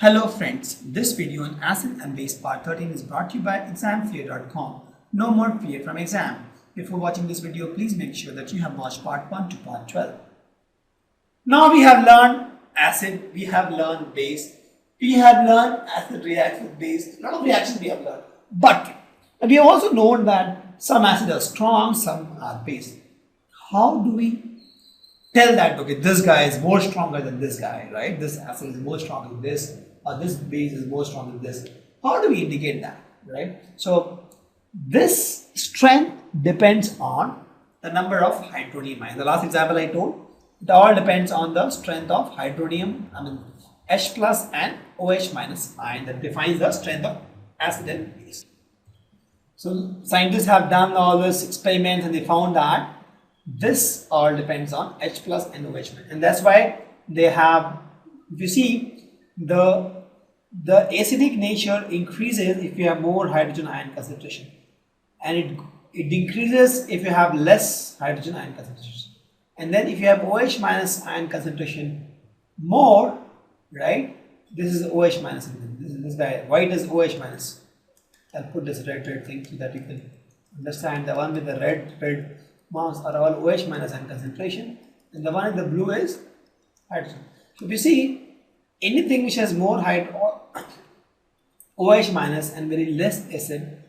Hello friends, this video on acid and base part 13 is brought to you by examfear.com. No more fear from exam. Before watching this video, please make sure that you have watched part 1 to part 12. Now we have learned acid, we have learned base, we have learned acid reacts with base, a lot of reactions we have learned. But we have also known that some acids are strong, some are base. How do we tell that, okay, this guy is more stronger than this guy, right? This acid is more strong than this, or this base is more strong than this. How do we indicate that, right? So this strength depends on the number of hydronium ions. The last example I told, it all depends on the strength of hydronium, H plus and OH minus ion that defines the strength of acid and base. So scientists have done all these experiments and they found that this all depends on H plus and OH minus, and that's why they have, if you see, the acidic nature increases if you have more hydrogen ion concentration, and it decreases if you have less hydrogen ion concentration. And then if you have OH minus ion concentration more, right, this is OH minus, this guy, white is OH minus. I'll put this red thing so that you can understand. The one with the red marks are all OH minus ion concentration, and the one in the blue is hydrogen. So if you see, anything which has more OH minus and very less acid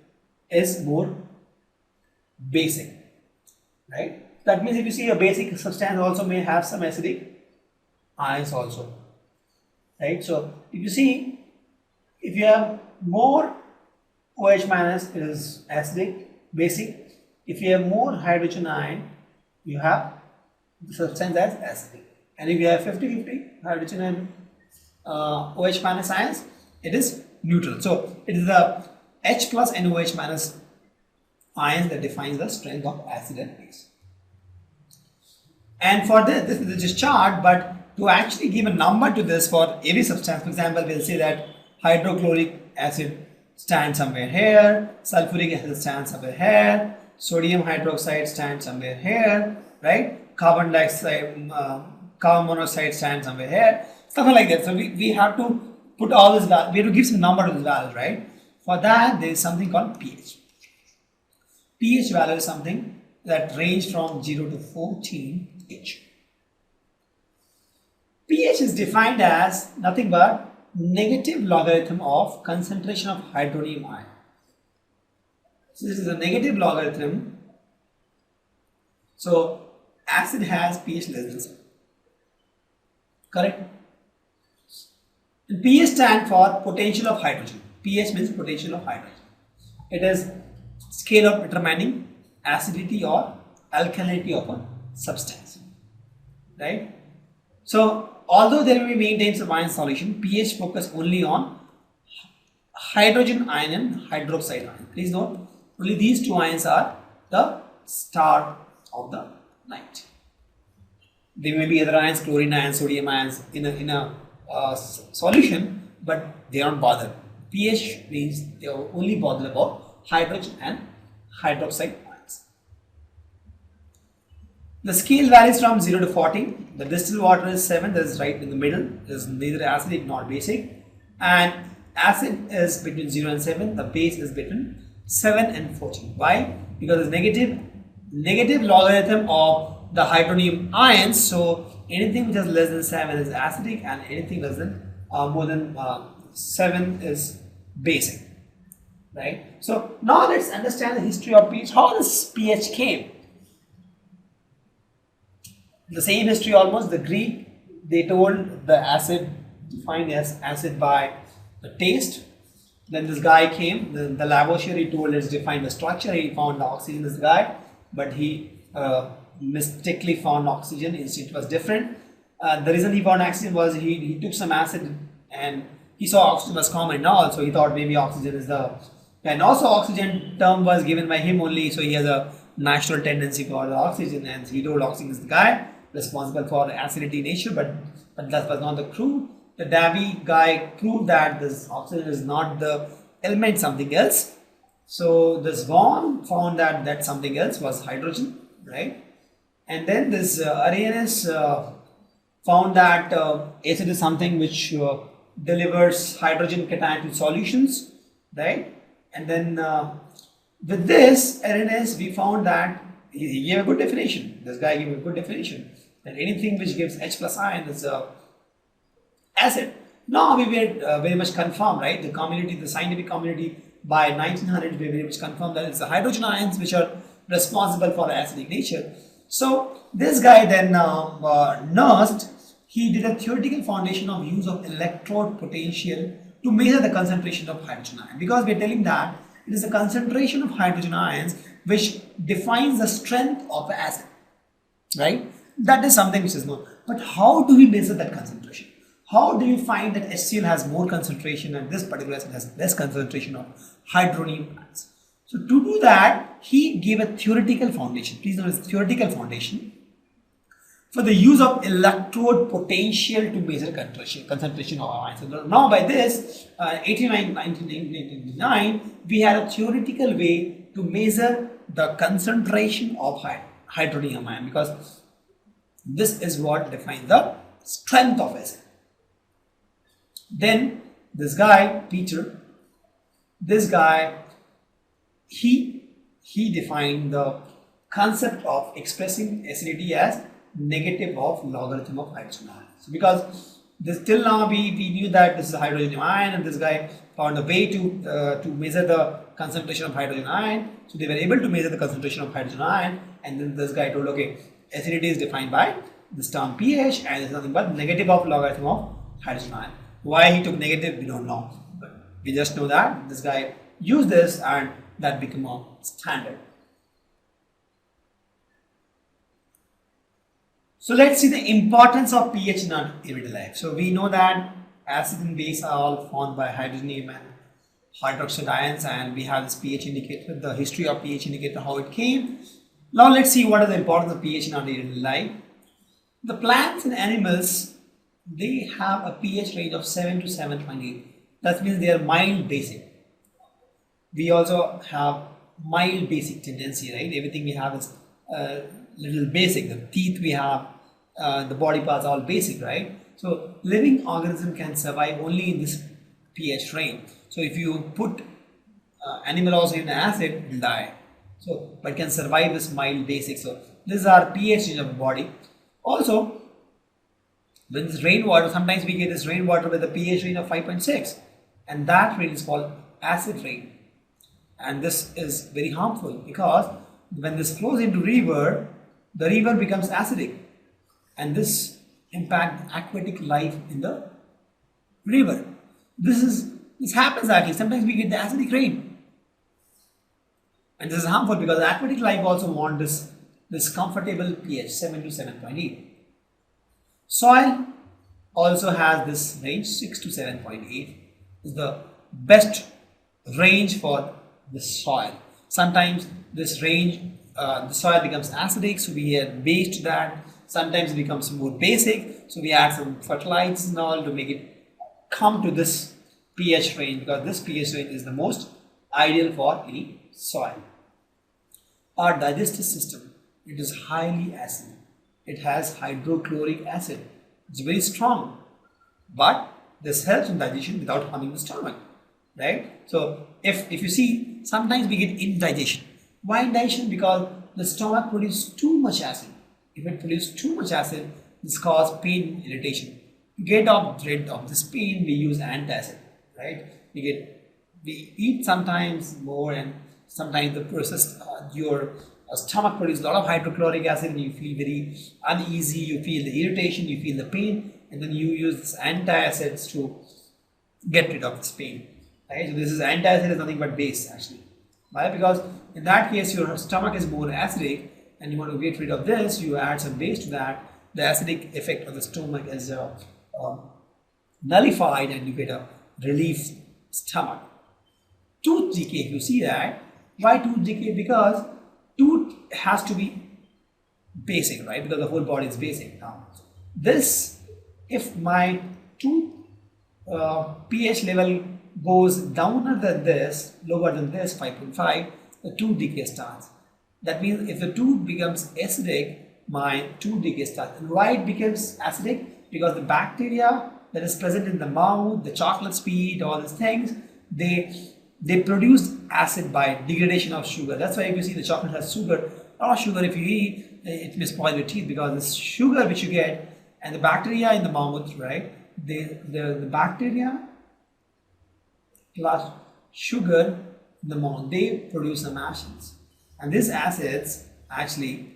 is more basic, right? That means if you see a basic substance also may have some acidic ions also, right? So if you see, if you have more OH minus, it is acidic, basic. If you have more hydrogen ion, you have the substance as acidic. And if you have 50-50 hydrogen and OH minus ions, it is neutral. So it is the H plus and OH minus ions that defines the strength of acid and base. And for this is just chart, but to actually give a number to this for every substance, for example, we'll say that hydrochloric acid stands somewhere here, sulfuric acid stands somewhere here, sodium hydroxide stands somewhere here, right? Carbon dioxide, carbon monoxide stands somewhere here, something like that. So we have to put all this value, we have to give some number to this value, right? For that, there is something called pH. pH value is something that range from 0 to 14 pH. pH is defined as nothing but negative logarithm of concentration of hydronium ion. So this is a negative logarithm. So acid has pH less than 7. Correct? And pH stands for potential of hydrogen. pH means potential of hydrogen. It is scale of determining acidity or alkalinity of a substance. Right? So although there will be maintains of ion solution, pH focus only on hydrogen ion and hydroxide ion. Please note, only these two ions are the star of the night. There may be other ions, chlorine ions, sodium ions in a solution, but they are not bothered. pH means they are only bothered about hydrogen and hydroxide ions. The scale varies from 0 to 40. The distilled water is 7, that is right in the middle. It is neither acidic nor basic. And acid is between 0 and 7. The base is between 7 and 14. Why? Because it's negative logarithm of the hydronium ions. So anything which is less than 7 is acidic, and anything less than more than 7 is basic. Right? So now let's understand the history of pH. How this pH came? The same history almost. The Greek, they told the acid, defined as acid by the taste. Then this guy came, the Lavoisier, he told us defined the structure. He found the oxygen, this guy, but he mistakenly found oxygen. Instead it was different. The reason he found oxygen was he took some acid and he saw oxygen was common and all, so he thought maybe oxygen is the, and also oxygen term was given by him only, so he has a natural tendency for the oxygen, and he told oxygen is the guy responsible for acidity nature, but that was not the true. The Davy guy proved that this oxygen is not the element, something else. So this Vaughan found that something else was hydrogen, right? And then this Arrhenius found that acid is something which delivers hydrogen cation to solutions, right? And then with this Arrhenius, we found that he gave a good definition. This guy gave a good definition that anything which gives H plus ion is a acid. Now we were very much confirmed, right? The community, the scientific community, by 1900 we very much confirmed that it's the hydrogen ions which are responsible for the acidic nature. So this guy then nursed. He did a theoretical foundation of use of electrode potential to measure the concentration of hydrogen ion, because we are telling that it is the concentration of hydrogen ions which defines the strength of the acid, right? That is something which is known. But how do we measure that concentration? How do we find that HCl has more concentration and this particular acid has less concentration of hydronium ions? So to do that, he gave a theoretical foundation. Please notice theoretical foundation for the use of electrode potential to measure concentration of ions. So now by this, 1999, we had a theoretical way to measure the concentration of hydronium ion, because this is what defines the strength of acid. Then this guy, Peter, this guy, he defined the concept of expressing acidity as negative of logarithm of hydrogen ion. So because this till now we knew that this is a hydrogen ion, and this guy found a way to measure the concentration of hydrogen ion. So they were able to measure the concentration of hydrogen ion, and then this guy told, okay, acidity is defined by this term pH, and it's nothing but negative of logarithm of hydrogen ion. Why he took negative, we don't know, but we just know that this guy used this and that became a standard. So let's see the importance of pH in our everyday life. So we know that acid and base are all formed by hydrogen and hydroxide ions, and we have this pH indicator, the history of pH indicator, how it came. Now let's see what is the importance of pH in our everyday life. The plants and animals, they have a pH range of 7 to 7.8. That means they are mild basic. We also have mild basic tendency, right? Everything we have is little basic. The teeth we have, the body parts are all basic, right? So living organism can survive only in this pH range. So if you put animal also in acid, it will die. So but can survive this mild basic. So this is our pH range of the body. Also, when this rainwater, sometimes we get this rainwater with a pH range of 5.6, and that rain is called acid rain. And this is very harmful, because when this flows into river, the river becomes acidic, and this impacts aquatic life in the river. This happens actually. Sometimes we get the acidic rain, and this is harmful because aquatic life also want this comfortable pH 7 to 7.8. Soil also has this range 6 to 7.8 is the best range for the soil. Sometimes this range, the soil becomes acidic, so we add base to that. Sometimes it becomes more basic, so we add some fertilizers and all to make it come to this pH range, because this pH range is the most ideal for any soil. Our digestive system, it is highly acid. It has hydrochloric acid. It's very strong, but this helps in digestion without harming the stomach, right? So if you see, sometimes we get indigestion. Why indigestion? Because the stomach produces too much acid. If it produces too much acid, this causes pain, irritation. To get rid of this pain, we use antacid, right? We eat sometimes more, and sometimes the process, your stomach produces a lot of hydrochloric acid, and you feel very uneasy, you feel the irritation, you feel the pain, and then you use antacids to get rid of this pain, right? So this is antacid is nothing but base actually. Why? Because in that case your stomach is more acidic, and you want to get rid of this, you add some base to that. The acidic effect of the stomach is nullified, and you get a relief stomach. Tooth decay, if you see that. Why tooth decay? Because tooth has to be basic, right? Because the whole body is basic. Now this, if my tooth pH level goes downer than this, lower than this 5.5, the tooth decay starts. That means if the tooth becomes acidic, my tooth decay starts. And why it becomes acidic? Because the bacteria that is present in the mouth, the chocolate sweet, all these things, they produce acid by degradation of sugar. That's why if you see the chocolate has sugar, or sugar if you eat, it may spoil your teeth, because this sugar which you get and the bacteria in the mouth, right? The bacteria plus sugar in the mouth, they produce some acids, and these acids actually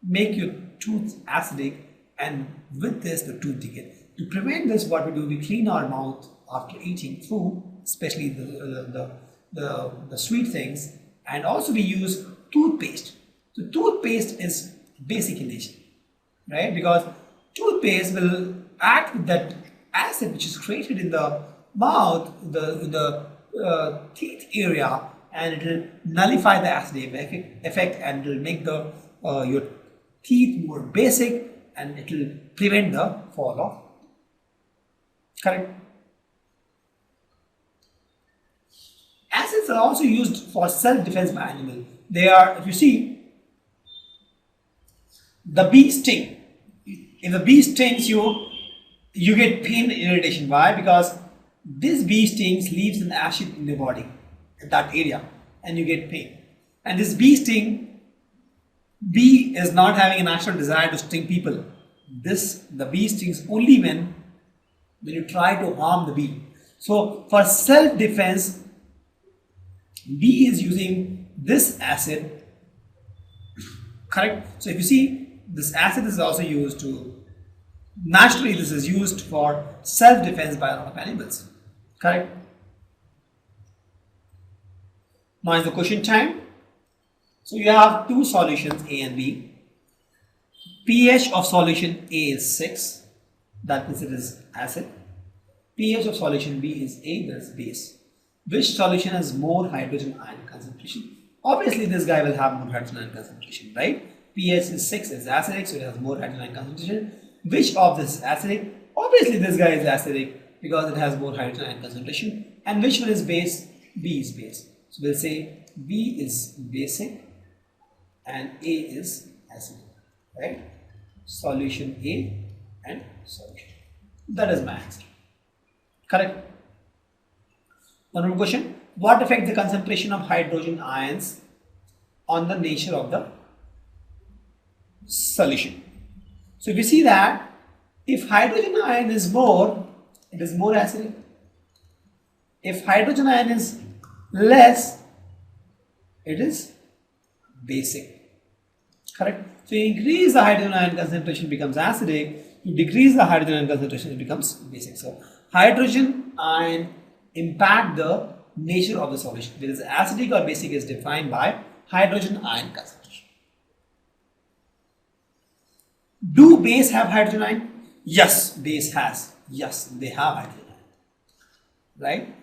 make your tooth acidic, and with this the tooth decay. To prevent this, what we do, we clean our mouth after eating food, especially the sweet things, and also we use toothpaste. So toothpaste is basic in nature, right? Because toothpaste will act with that acid which is created in the mouth, the teeth area, and it will nullify the acid effect, and it will make the your teeth more basic, and it will prevent the fall off. Correct. Acids are also used for self-defense by animal. They are, if you see, the bee sting. If the bee stings you, you get pain and irritation. Why? Because this bee stings leaves an acid in the body, in that area, and you get pain. And this bee sting, bee is not having a natural desire to sting people. The bee stings only when you try to harm the bee. So for self-defense, bee is using this acid. Correct. So if you see, this acid is also used to, naturally this is used for self-defense by a lot of animals. Correct. Now is the question time. So you have two solutions, A and B. pH of solution A is 6, that means it is acid. pH of solution B is 8, that is base. Which solution has more hydrogen ion concentration? Obviously this guy will have more hydrogen ion concentration, right? pH is 6, is acidic, so it has more hydrogen ion concentration. Which of this is acidic? Obviously this guy is acidic because it has more hydrogen ion concentration. And which one is base? B is base. So we'll say B is basic and A is acidic, right? Solution A and solution. That is my answer. Correct. One more question. What affects the concentration of hydrogen ions on the nature of the solution? So if you see that, if hydrogen ion is more, it is more acidic. If hydrogen ion is less, it is basic. Correct. So you increase the hydrogen ion concentration, becomes acidic. You decrease the hydrogen ion concentration, it becomes basic. So hydrogen ion impact the nature of the solution. Whether it's acidic or basic is defined by hydrogen ion concentration. Do base have hydrogen ion? Yes, base has. Yes, they have hydrogen ion. Right?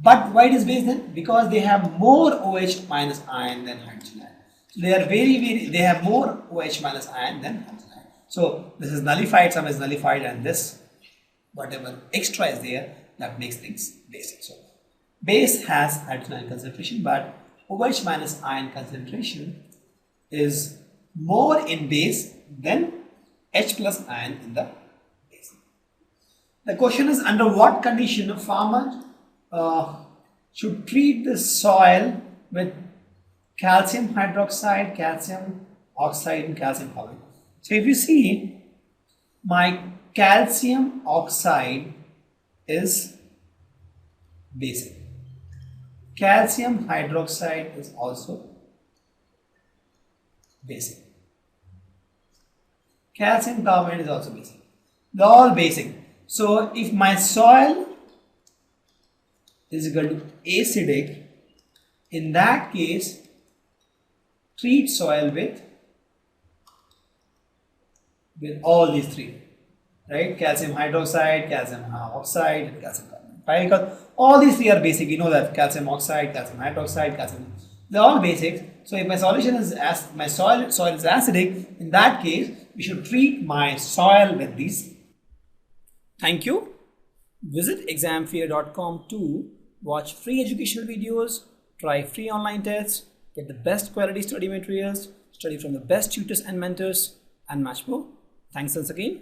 But why it is base then? Because they have more OH minus ion than hydrogen ion. So they are they have more OH minus ion than hydrogen ion. So this is nullified, some is nullified, and this, whatever extra is there, that makes things basic. So base has hydrogen ion concentration, but OH minus ion concentration is more in base than H plus ion in the base. The question is, under what condition a farmer should treat the soil with calcium hydroxide, calcium oxide, and calcium chloride? So if you see, my calcium oxide is basic. Calcium hydroxide is also basic. Calcium carbonate is also basic. They are all basic. So if my soil is equal to acidic, in that case, treat soil with all these three, right? Calcium hydroxide, calcium oxide, and calcium carbonate. Right? Because all these three are basic. You know that calcium oxide, calcium hydroxide, calcium, they're all basic. So if my solution is my soil is acidic, in that case, we should treat my soil with these. Thank you. Visit examfear.com to watch free educational videos, try free online tests, get the best quality study materials, study from the best tutors and mentors, and much more. Thanks once again.